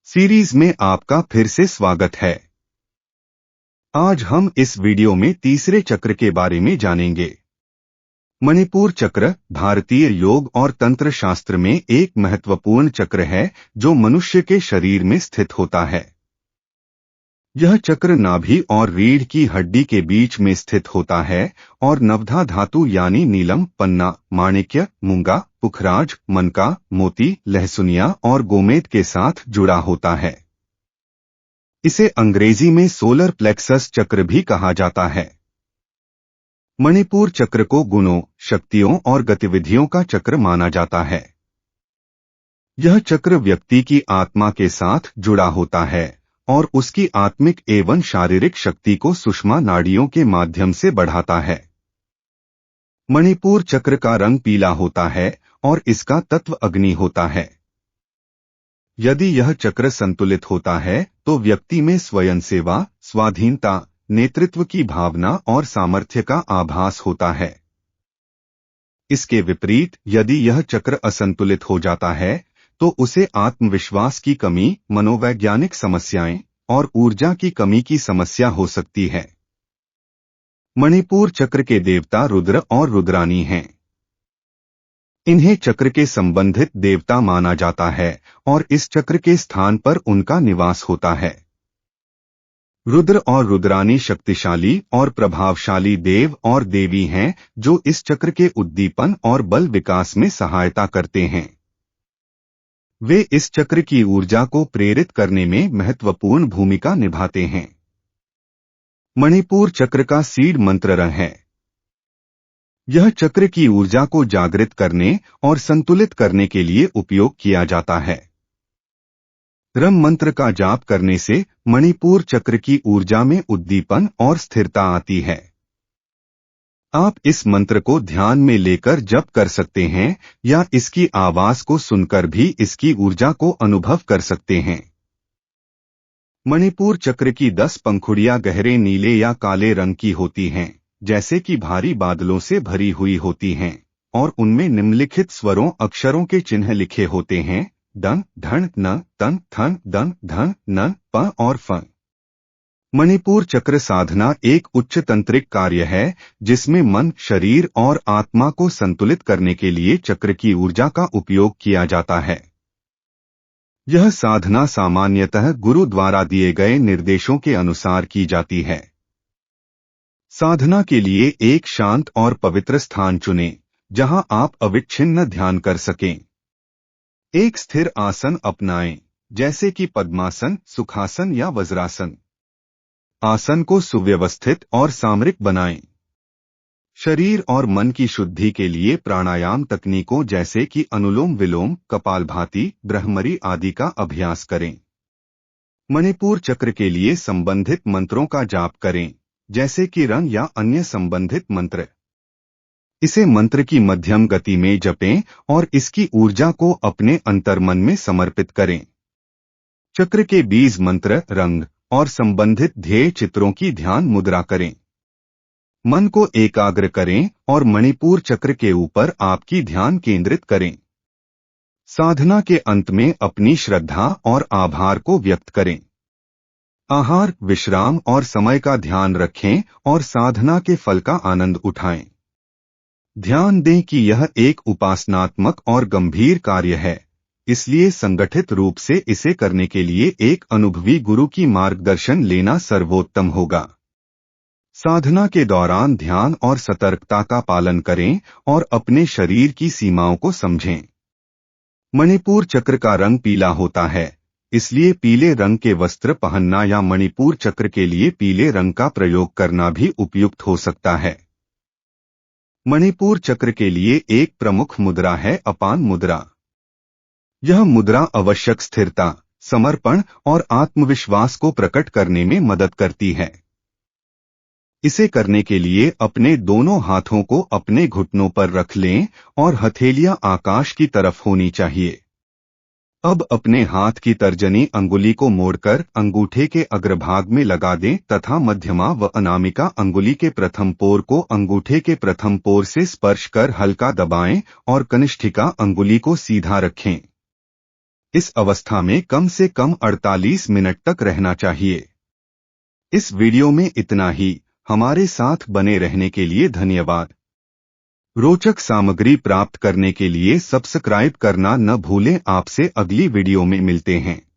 Series में आपका फिर से स्वागत है। आज हम इस वीडियो में तीसरे चक्र के बारे में जानेंगे। मणिपुर चक्र भारतीय योग और तंत्र शास्त्र में एक महत्वपूर्ण चक्र है जो मनुष्य के शरीर में स्थित होता है। यह चक्र नाभि और रीढ़ की हड्डी के बीच में स्थित होता है और नवधा धातु यानी नीलम, पन्ना, माणिक्य, मूंगा, पुखराज, मनका, मोती, लहसुनिया और गोमेद के साथ जुड़ा होता है। इसे अंग्रेजी में सोलर प्लेक्सस चक्र भी कहा जाता है। मणिपुर चक्र को गुणों, शक्तियों और गतिविधियों का चक्र माना जाता है। यह चक्र व्यक्ति की आत्मा के साथ जुड़ा होता है और उसकी आत्मिक एवं शारीरिक शक्ति को सुषमा नाड़ियों के माध्यम से बढ़ाता है। मणिपुर चक्र का रंग पीला होता है और इसका तत्व अग्नि होता है। यदि यह चक्र संतुलित होता है तो व्यक्ति में स्वयं सेवा, स्वाधीनता, नेतृत्व की भावना और सामर्थ्य का आभास होता है। इसके विपरीत यदि यह चक्र असंतुलित हो जाता है तो उसे आत्मविश्वास की कमी, मनोवैज्ञानिक समस्याएं और ऊर्जा की कमी की समस्या हो सकती है। मणिपुर चक्र के देवता रुद्र और रुद्रानी हैं। इन्हें चक्र के संबंधित देवता माना जाता है और इस चक्र के स्थान पर उनका निवास होता है। रुद्र और रुद्रानी शक्तिशाली और प्रभावशाली देव और देवी हैं जो इस चक्र के उद्दीपन और बल विकास में सहायता करते हैं। वे इस चक्र की ऊर्जा को प्रेरित करने में महत्वपूर्ण भूमिका निभाते हैं। मणिपुर चक्र का सीड मंत्र र है। यह चक्र की ऊर्जा को जागृत करने और संतुलित करने के लिए उपयोग किया जाता है। रम मंत्र का जाप करने से मणिपुर चक्र की ऊर्जा में उद्दीपन और स्थिरता आती है। आप इस मंत्र को ध्यान में लेकर जप कर सकते हैं या इसकी आवाज को सुनकर भी इसकी ऊर्जा को अनुभव कर सकते हैं। मणिपुर चक्र की 10 पंखुड़ियां गहरे नीले या काले रंग की होती हैं, जैसे कि भारी बादलों से भरी हुई होती हैं, और उनमें निम्नलिखित स्वरों अक्षरों के चिन्ह लिखे होते हैं: दं, ढण, न, तन, थन, दं, धन, न, प और फ। मणिपुर चक्र साधना एक उच्च तंत्रिक कार्य है जिसमें मन, शरीर और आत्मा को संतुलित करने के लिए चक्र की ऊर्जा का उपयोग किया जाता है। यह साधना सामान्यतः गुरु द्वारा दिए गए निर्देशों के अनुसार की जाती है। साधना के लिए एक शांत और पवित्र स्थान चुनें जहां आप अविच्छिन्न ध्यान कर सकें। एक स्थिर आसन अपनाएं, जैसे कि पद्मासन, सुखासन या वज्रासन। आसन को सुव्यवस्थित और सामरिक बनाएं। शरीर और मन की शुद्धि के लिए प्राणायाम तकनीकों जैसे कि अनुलोम विलोम, कपालभाति, ब्रह्मरी आदि का अभ्यास करें। मणिपुर चक्र के लिए संबंधित मंत्रों का जाप करें, जैसे कि रंग या अन्य संबंधित मंत्र। इसे मंत्र की मध्यम गति में जपें और इसकी ऊर्जा को अपने अंतर्मन में समर्पित करें। चक्र के बीज मंत्र, रंग और संबंधित ध्येय चित्रों की ध्यान मुद्रा करें। मन को एकाग्र करें और मणिपुर चक्र के ऊपर आपकी ध्यान केंद्रित करें। साधना के अंत में अपनी श्रद्धा और आभार को व्यक्त करें। आहार, विश्राम और समय का ध्यान रखें और साधना के फल का आनंद उठाएं। ध्यान दें कि यह एक उपासनात्मक और गंभीर कार्य है, इसलिए संगठित रूप से इसे करने के लिए एक अनुभवी गुरु की मार्गदर्शन लेना सर्वोत्तम होगा। साधना के दौरान ध्यान और सतर्कता का पालन करें और अपने शरीर की सीमाओं को समझें। मणिपुर चक्र का रंग पीला होता है, इसलिए पीले रंग के वस्त्र पहनना या मणिपुर चक्र के लिए पीले रंग का प्रयोग करना भी उपयुक्त हो सकता है। मणिपुर चक्र के लिए एक प्रमुख मुद्रा है अपान मुद्रा। यह मुद्रा आवश्यक स्थिरता, समर्पण और आत्मविश्वास को प्रकट करने में मदद करती है। इसे करने के लिए अपने दोनों हाथों को अपने घुटनों पर रख लें और हथेलियां आकाश की तरफ होनी चाहिए। अब अपने हाथ की तर्जनी अंगुली को मोड़कर अंगूठे के अग्रभाग में लगा दें तथा मध्यमा व अनामिका अंगुली के प्रथम पोर को अंगूठे के प्रथम पोर से स्पर्श कर हल्का दबाएं और कनिष्ठिका अंगुली को सीधा रखें। इस अवस्था में कम से कम 48 मिनट तक रहना चाहिए। इस वीडियो में इतना ही। हमारे साथ बने रहने के लिए धन्यवाद। रोचक सामग्री प्राप्त करने के लिए सब्सक्राइब करना न भूलें। आपसे अगली वीडियो में मिलते हैं।